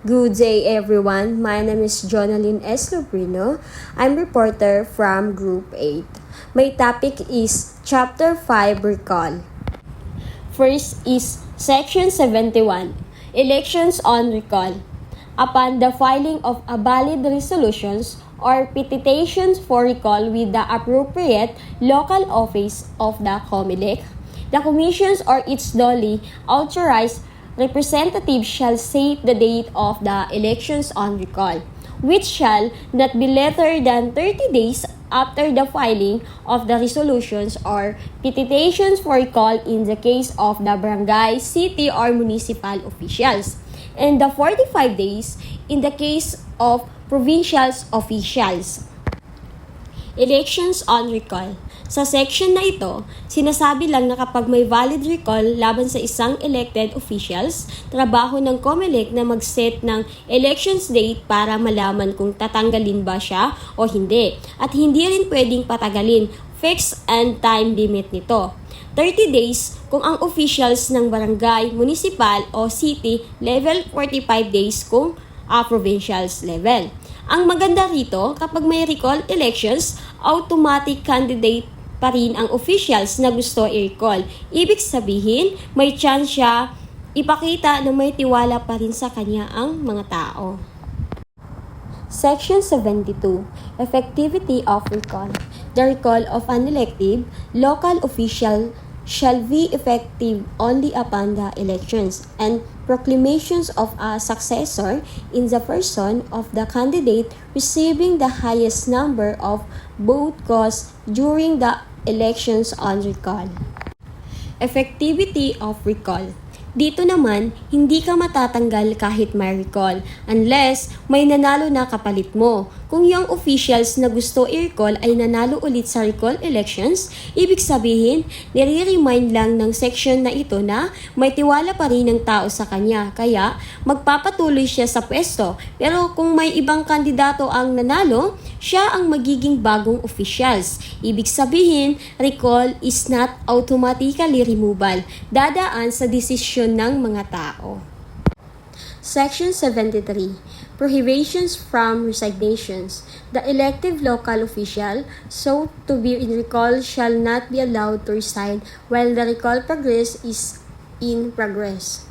Good day everyone, my name is Jonalyn S. Lubrino. I'm reporter from Group 8. My topic is Chapter 5 Recall. First is Section 71, Elections on Recall. Upon the filing of a valid resolutions or petitions for recall with the appropriate local office of the COMELEC, the commissions or its duly authorized representatives shall set the date of the elections on recall, which shall not be later than 30 days after the filing of the resolutions or petitions for recall in the case of the barangay, city, or municipal officials, and the 45 days in the case of provincial officials. Elections on recall. Sa section na ito, sinasabi lang na kapag may valid recall laban sa isang elected officials, trabaho ng COMELEC na mag-set ng elections date para malaman kung tatanggalin ba siya o hindi. At hindi rin pwedeng patagalin, fixed and time limit nito. 30 days kung ang officials ng barangay, municipal o city, level 45 days kung provincials level. Ang maganda rito, kapag may recall elections, automatic candidate pa rin ang officials na gusto i-recall. Ibig sabihin, may chance siya ipakita na may tiwala pa rin sa kanya ang mga tao. Section 72, Effectivity of Recall. The recall of an elective local official shall be effective only upon the elections and proclamations of a successor in the person of the candidate receiving the highest number of vote cast during the elections on recall. Effectivity of recall. Dito naman, hindi ka matatanggal kahit may recall unless may nanalo na kapalit mo. Kung yung officials na gusto i-recall ay nanalo ulit sa recall elections, ibig sabihin, nire-remind lang ng section na ito na may tiwala pa rin ng tao sa kanya, kaya magpapatuloy siya sa pwesto. Pero kung may ibang kandidato ang nanalo, siya ang magiging bagong officials. Ibig sabihin, recall is not automatically removal. Dadaan sa desisyon ng mga tao. Section 73. Prohibitions from resignations. The elective local official sought to be in recall shall not be allowed to resign while the recall progress is in progress.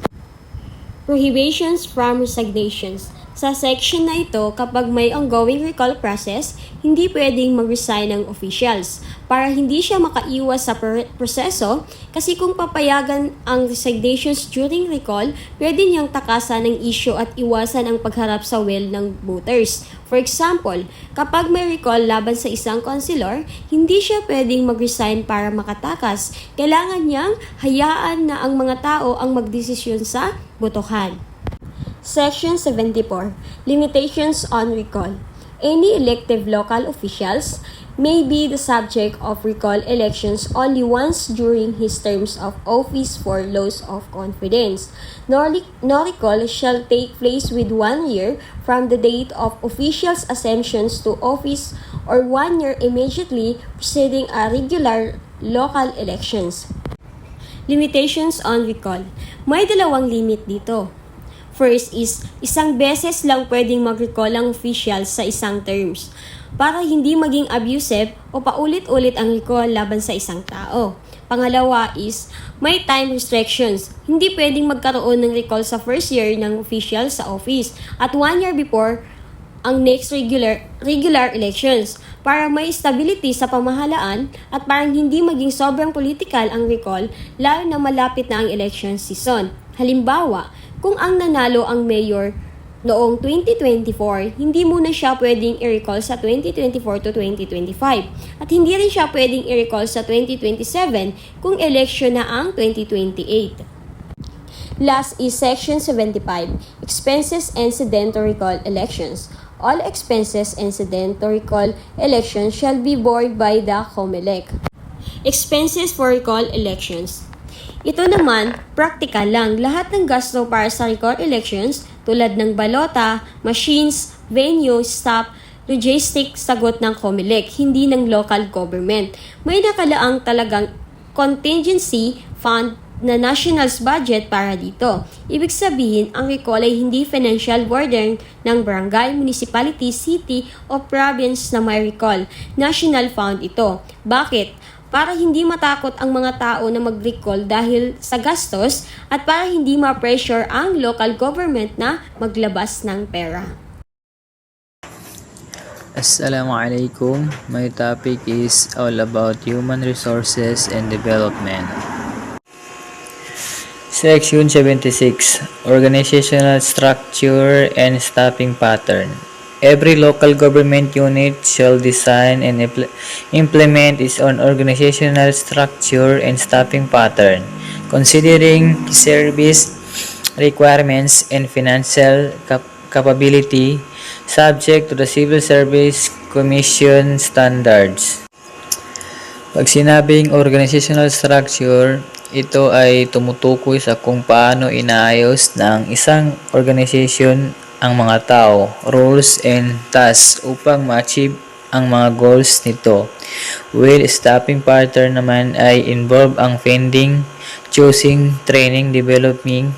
Prohibitions from resignations. Sa section na ito, kapag may ongoing recall process, hindi pwedeng mag-resign ng officials para hindi siya makaiwas sa proseso, kasi kung papayagan ang resignations during recall, pwede niyang takasan ng issue at iwasan ang pagharap sa will ng voters. For example, kapag may recall laban sa isang councilor, hindi siya pwedeng mag-resign para makatakas. Kailangan niyang hayaan na ang mga tao ang magdesisyon sa botohan. Section 74. Limitations on recall. Any elective local officials may be the subject of recall elections only once during his terms of office for loss of confidence. No recall shall take place with 1 year from the date of officials' assumptions to office or 1 year immediately preceding a regular local elections. Limitations on recall. May dalawang limit dito. First is, isang beses lang pwedeng mag-recall ang officials sa isang terms para hindi maging abusive o paulit-ulit ang recall laban sa isang tao. Pangalawa is, may time restrictions. Hindi pwedeng magkaroon ng recall sa first year ng official sa office at 1 year before ang next regular elections para may stability sa pamahalaan at parang hindi maging sobrang political ang recall lalo na malapit na ang election season. Halimbawa, kung ang nanalo ang mayor noong 2024, hindi muna siya pwedeng i-recall sa 2024 to 2025 at hindi rin siya pwedeng i-recall sa 2027 kung election na ang 2028. Last is Section 75, Expenses Incident to Recall Elections. All expenses incident to recall elections shall be borne by the COMELEC. Expenses for recall elections. Ito naman, practical lang. Lahat ng gasto para sa recall elections tulad ng balota, machines, venue, staff, logistic, sagot ng COMELEC, hindi ng local government. May nakalaang talagang contingency fund na national's budget para dito. Ibig sabihin, ang recall ay hindi financial burden ng barangay, municipality, city o province na may recall. National fund ito. Bakit? Para hindi matakot ang mga tao na mag-recall dahil sa gastos at para hindi ma-pressure ang local government na maglabas ng pera. Assalamualaikum. My topic is all about human resources and development. Section 76. Organizational structure and staffing pattern. Every local government unit shall design and implement its own organizational structure and staffing pattern, considering service requirements and financial capability, subject to the Civil Service Commission standards. Pag sinabing organizational structure, ito ay tumutukoy sa kung paano inaayos ng isang organization ang mga tao, roles, and tasks upang ma-achieve ang mga goals nito. While staffing pattern naman ay involve ang finding, choosing, training, developing,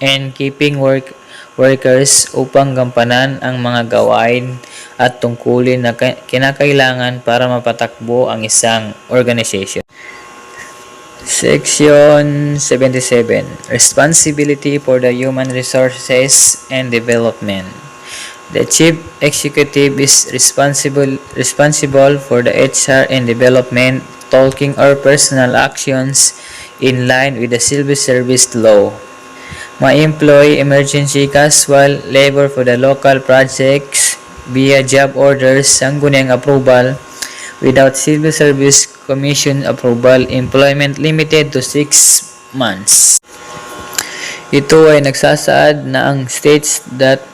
and keeping workers upang gampanan ang mga gawain at tungkulin na kinakailangan para mapatakbo ang isang organization. Section 77. Responsibility for the human resources and development. The Chief Executive is responsible for the HR and development, talking or personal actions in line with the Civil Service Law. Ma-employ emergency casual labor for the local projects via job orders, sangguniang approval, without Civil Service Commission approval, employment limited to 6 months. Ito ay nagsasaad na ang states that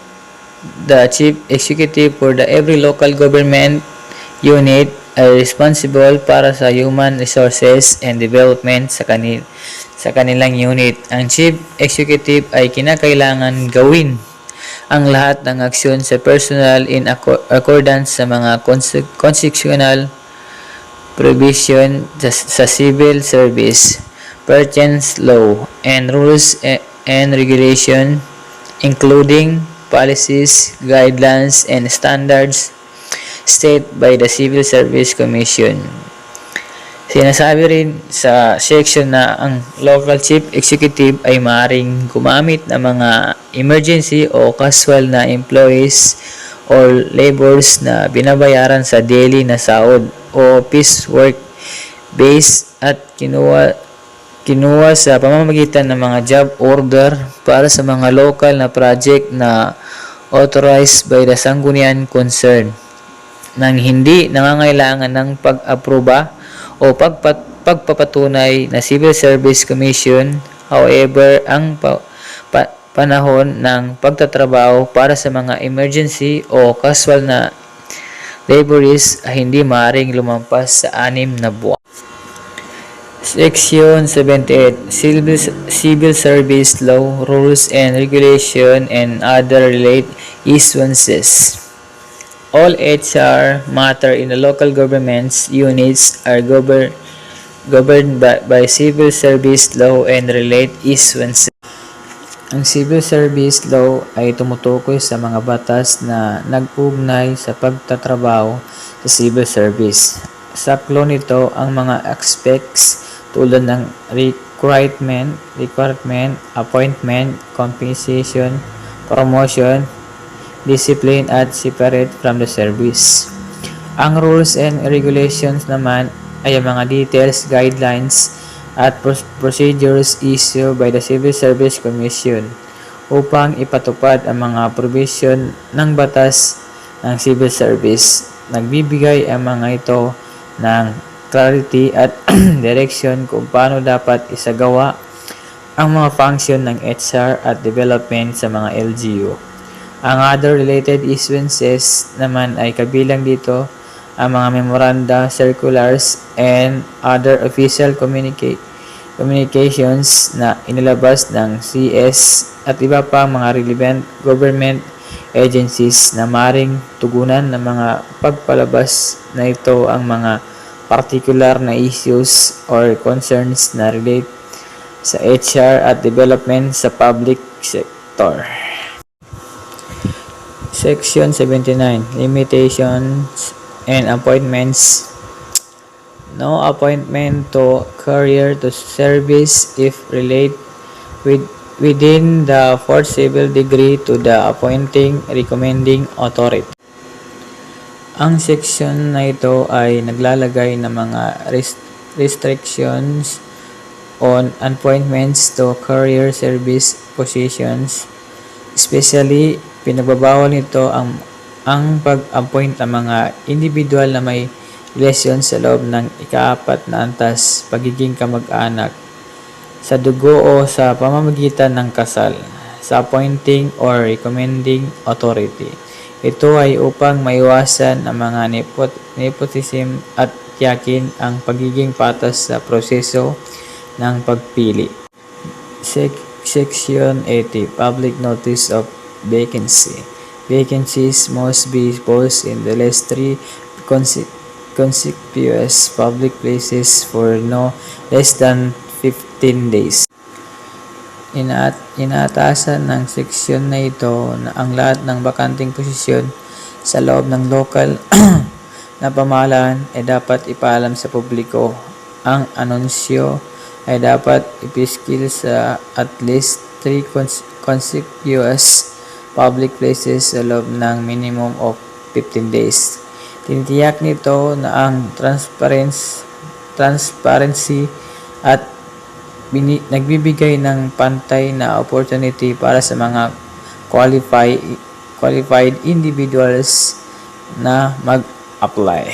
the Chief Executive for the every local government unit ay responsible para sa human resources and development sa kanilang unit. Ang Chief Executive ay kinakailangan gawin ang lahat ng aksyon sa personal in accordance sa mga constitutional provision sa civil service, pertinence law, and rules and regulation, including policies, guidelines, and standards set by the Civil Service Commission. Sinasabi rin sa section na ang local chief executive ay maaaring gumamit ng mga emergency o casual na employees or laborers na binabayaran sa daily na sahod o piece work base at kinuha sa pamamagitan ng mga job order para sa mga local na project na authorized by the sangguniang concern nang hindi nangangailangan ng pag-aproba o pagpapatunay na Civil Service Commission. However, ang panahon ng pagtatrabaho para sa mga emergency o casual na laborers ay hindi maaaring lumampas sa 6 na buwan. Section 78. Civil Service Law, Rules and Regulation, and other related issuances. All HR matter in the local government's units are governed by Civil Service Law and related issuances. Ang Civil Service Law ay tumutukoy sa mga batas na nag-ugnay sa pagtatrabaho sa civil service. Saklo nito ang mga aspects tulad ng requirement, appointment, compensation, promotion, discipline at separate from the service. Ang rules and regulations naman ay mga details, guidelines at procedures issued by the Civil Service Commission upang ipatupad ang mga provision ng batas ng civil service. Nagbibigay ang mga ito ng clarity at direction kung paano dapat isagawa ang mga function ng HR at development sa mga LGU. Ang other related issuances naman ay kabilang dito ang mga memoranda, circulars, and other official communications na inilabas ng CS at iba pa mga relevant government agencies na maring tugunan ng mga pagpalabas na ito ang mga particular na issues or concerns na relate sa HR at development sa public sector. Section 79. Limitations and appointments. No appointment to career to service if relate within the fourth civil degree to the appointing recommending authority. Ang section na ito ay naglalagay ng mga restrictions on appointments to career service positions. Especially, pinagbabawal nito ang pag-appoint ng mga individual na may relasyon sa loob ng ika-4 na antas, pagiging kamag-anak, sa dugo o sa pamamagitan ng kasal, sa appointing or recommending authority. Ito ay upang maiwasan ang mga nepotism at tiyakin ang pagiging patas sa proseso ng pagpili. Section 80. Public Notice of Vacancy. Vacancies must be posted in the last 3 conspicuous public places for no less than 15 days. Inaatasan ng seksyon na ito na ang lahat ng bakanting posisyon sa loob ng local na pamahalaan ay dapat ipaalam sa publiko. Ang anunsyo ay dapat ipiskil sa at least 3 conspicuous public places sa loob ng minimum of 15 days. Tinitiyak nito na ang transparency at nagbibigay ng pantay na opportunity para sa mga qualified individuals na mag-apply.